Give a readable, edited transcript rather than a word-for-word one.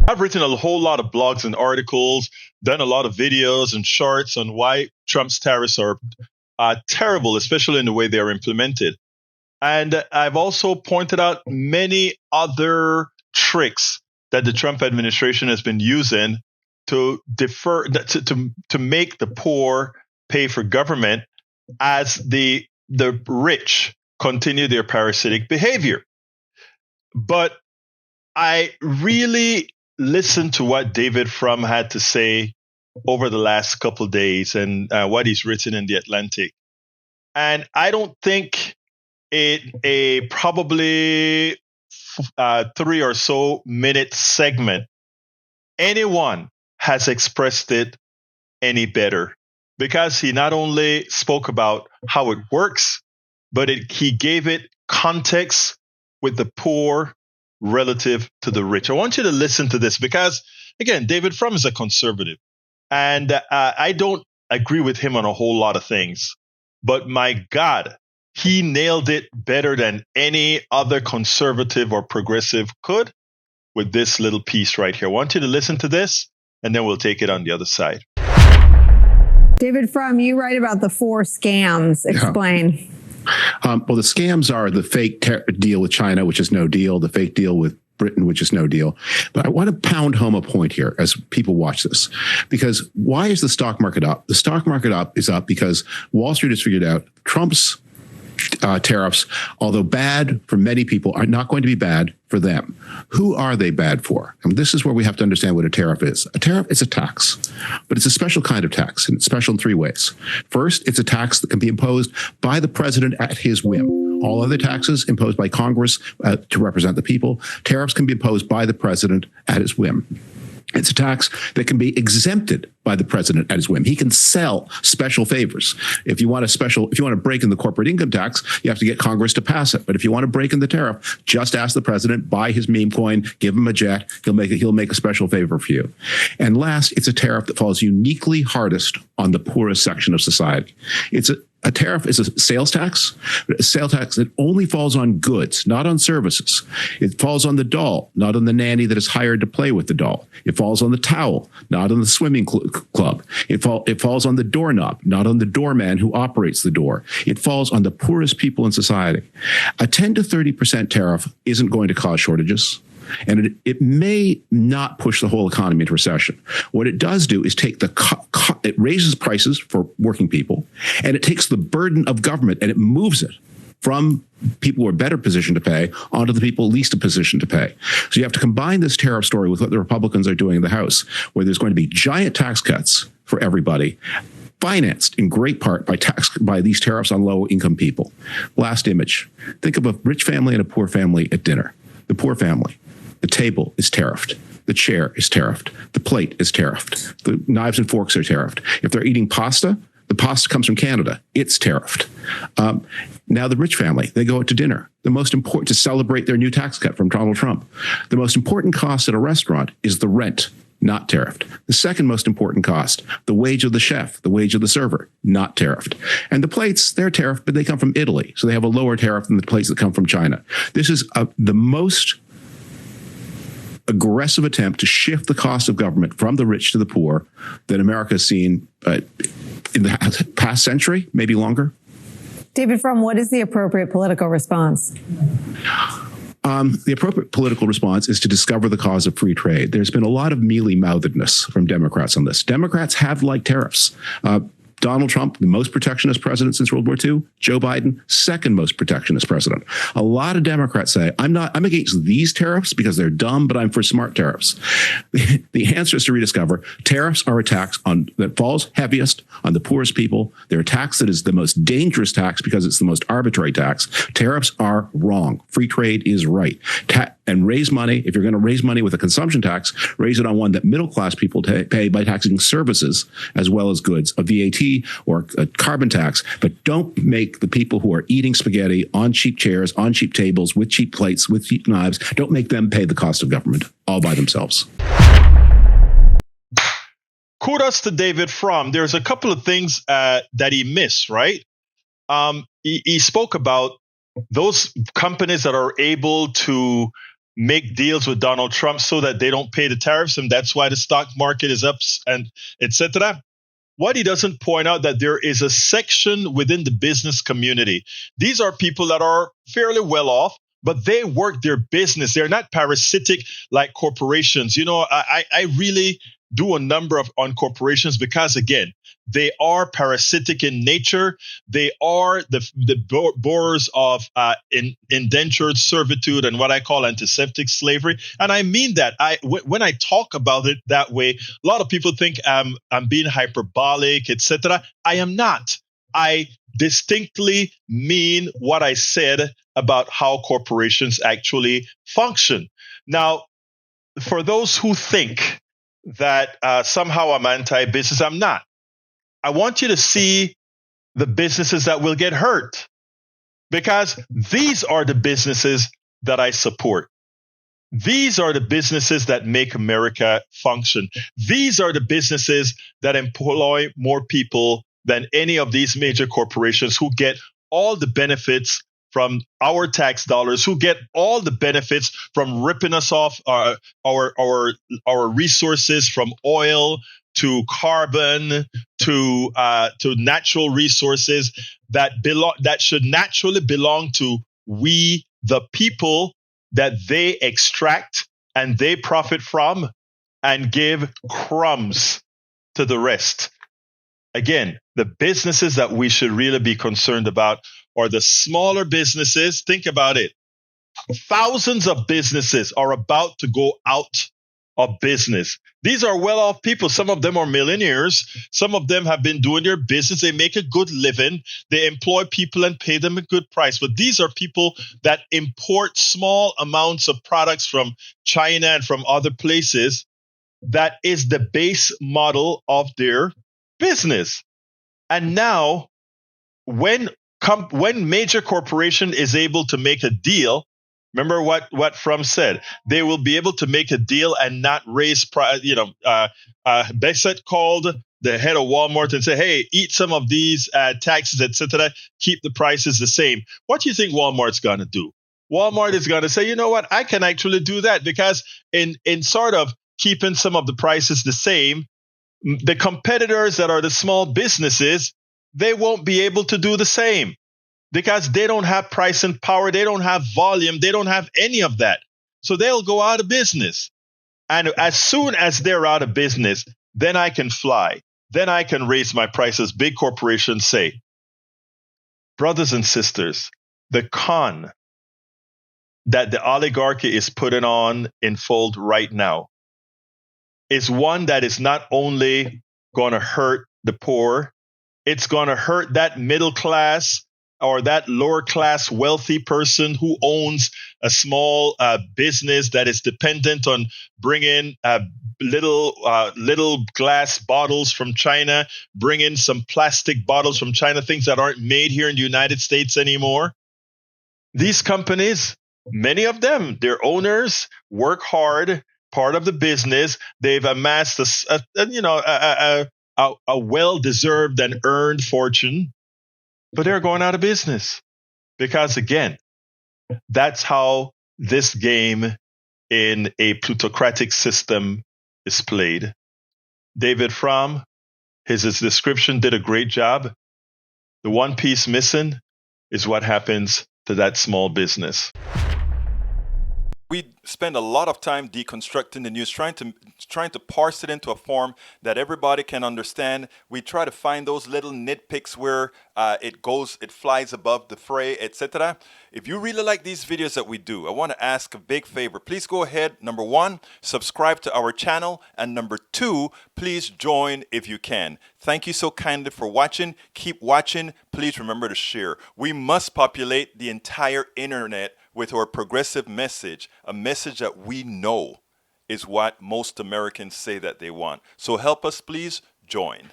I've written a whole lot of blogs and articles, done a lot of videos and shorts on why Trump's tariffs are terrible, especially in the way they are implemented. And I've also pointed out many other tricks that the Trump administration has been using to to make the poor pay for government as the rich continue their parasitic behavior. But I really listened to what David Frum had to say over the last couple of days and what he's written in The Atlantic. And I don't think a probably 3 or so minute segment, anyone has expressed it any better, because he not only spoke about how it works, but he gave it context with the poor relative to the rich. I want you to listen to this because, again, David Frum is a conservative, and I don't agree with him on a whole lot of things. But my God, he nailed it better than any other conservative or progressive could with this little piece right here. I want you to listen to this, and then we'll take it on the other side. David Frum, you write about the 4 scams. Explain. Yeah. Well, the scams are the fake deal with China, which is no deal, the fake deal with Britain, which is no deal. But I want to pound home a point here as people watch this, because why is the stock market up? The stock market is up because Wall Street has figured out Trump's tariffs, although bad for many people, are not going to be bad for them. Who are they bad for? And this is where we have to understand what a tariff is. A tariff is a tax, but it's a special kind of tax, and it's special in 3 ways. First, it's a tax that can be imposed by the president at his whim. All other taxes imposed by Congress to represent the people. Tariffs can be imposed by the president at his whim. It's a tax that can be exempted by the president at his whim. He can sell special favors. If you want to break in the corporate income tax, you have to get Congress to pass it. But if you want to break in the tariff, just ask the president, buy his meme coin, give him a jet. He'll make a special favor for you. And last, it's a tariff that falls uniquely hardest on the poorest section of society. A tariff is a sales tax, but a sales tax that only falls on goods, not on services. It falls on the doll, not on the nanny that is hired to play with the doll. It falls on the towel, not on the swimming club. It falls on the doorknob, not on the doorman who operates the door. It falls on the poorest people in society. A 10 to 30% tariff isn't going to cause shortages. And it may not push the whole economy into recession. What it does do is take it raises prices for working people, and it takes the burden of government and it moves it from people who are better positioned to pay onto the people least positioned to pay. So you have to combine this tariff story with what the Republicans are doing in the House, where there's going to be giant tax cuts for everybody, financed in great part by these tariffs on low-income people. Last image. Think of a rich family and a poor family at dinner. The poor family. The table is tariffed. The chair is tariffed. The plate is tariffed. The knives and forks are tariffed. If they're eating pasta, the pasta comes from Canada. It's tariffed. Now the rich family, they go out to dinner. The most important, to celebrate their new tax cut from Donald Trump. The most important cost at a restaurant is the rent, not tariffed. The second most important cost, the wage of the chef, the wage of the server, not tariffed. And the plates, they're tariffed, but they come from Italy. So they have a lower tariff than the plates that come from China. This is the most aggressive attempt to shift the cost of government from the rich to the poor that America has seen in the past century, maybe longer. David Frum, what is the appropriate political response? The appropriate political response is to discover the cause of free trade. There's been a lot of mealy-mouthedness from Democrats on this. Democrats have liked tariffs. Donald Trump, the most protectionist president since World War II. Joe Biden, second most protectionist president. A lot of Democrats say, I'm against these tariffs because they're dumb, but I'm for smart tariffs. The answer is to rediscover tariffs are a tax that falls heaviest on the poorest people. They're a tax that is the most dangerous tax because it's the most arbitrary tax. Tariffs are wrong. Free trade is right. And raise money. If you're going to raise money with a consumption tax, raise it on one that middle-class people pay by taxing services as well as goods, a VAT or a carbon tax. But don't make the people who are eating spaghetti on cheap chairs, on cheap tables, with cheap plates, with cheap knives, don't make them pay the cost of government all by themselves. Kudos to David Frum. There's a couple of things that he missed, right? He spoke about those companies that are able to make deals with Donald Trump so that they don't pay the tariffs, and that's why the stock market is up, and etc. What he doesn't point out that there is a section within the business community. These are people that are fairly well off, but they work their business. They're not parasitic like corporations. I really do a number on corporations because, again, they are parasitic in nature. They are the borers of indentured servitude and what I call antiseptic slavery. And I mean that. When I talk about it that way, a lot of people think I'm being hyperbolic, etc. I am not. I distinctly mean what I said about how corporations actually function. Now, for those who think that somehow I'm anti-business, I'm not. I want you to see the businesses that will get hurt, because these are the businesses that I support. These are the businesses that make America function. These are the businesses that employ more people than any of these major corporations, who get all the benefits from our tax dollars, who get all the benefits from ripping us off our resources, from oil to carbon to natural resources that should naturally belong to we the people, that they extract and they profit from and give crumbs to the rest. Again, the businesses that we should really be concerned about are the smaller businesses. Think about it. Thousands of businesses are about to go out of business. These are well-off people. Some of them are millionaires. Some of them have been doing their business. They make a good living. They employ people and pay them a good price. But these are people that import small amounts of products from China and from other places. That is the base model of their business. And now, when major corporation is able to make a deal, remember what Frum said, they will be able to make a deal and not raise price. Bessette called the head of Walmart and said, "Hey, eat some of these taxes, etc. Keep the prices the same." What do you think Walmart's going to do? Walmart is going to say, "You know what? I can actually do that," because in sort of keeping some of the prices the same, the competitors that are the small businesses, they won't be able to do the same, because they don't have pricing power, they don't have volume, they don't have any of that. So they'll go out of business. And as soon as they're out of business, then I can fly. Then I can raise my prices. Big corporations say. Brothers and sisters, the con that the oligarchy is putting on in fold right now is one that is not only going to hurt the poor, it's going to hurt that middle class or that lower class wealthy person who owns a small business that is dependent on bringing little glass bottles from China, bring in some plastic bottles from China, things that aren't made here in the United States anymore. These companies, many of them, their owners work hard, part of the business. They've amassed a well-deserved and earned fortune, but they're going out of business because, again, that's how this game in a plutocratic system is played. David Frum, his description did a great job. The one piece missing is what happens to that small business. We spend a lot of time deconstructing the news, trying to parse it into a form that everybody can understand. We try to find those little nitpicks where it flies above the fray, etc. If you really like these videos that we do, I want to ask a big favor. Please go ahead, number one, subscribe to our channel, and number two, please join if you can. Thank you so kindly for watching. Keep watching. Please remember to share. We must populate the entire internet with our progressive message, a message that we know is what most Americans say that they want. So help us, please join.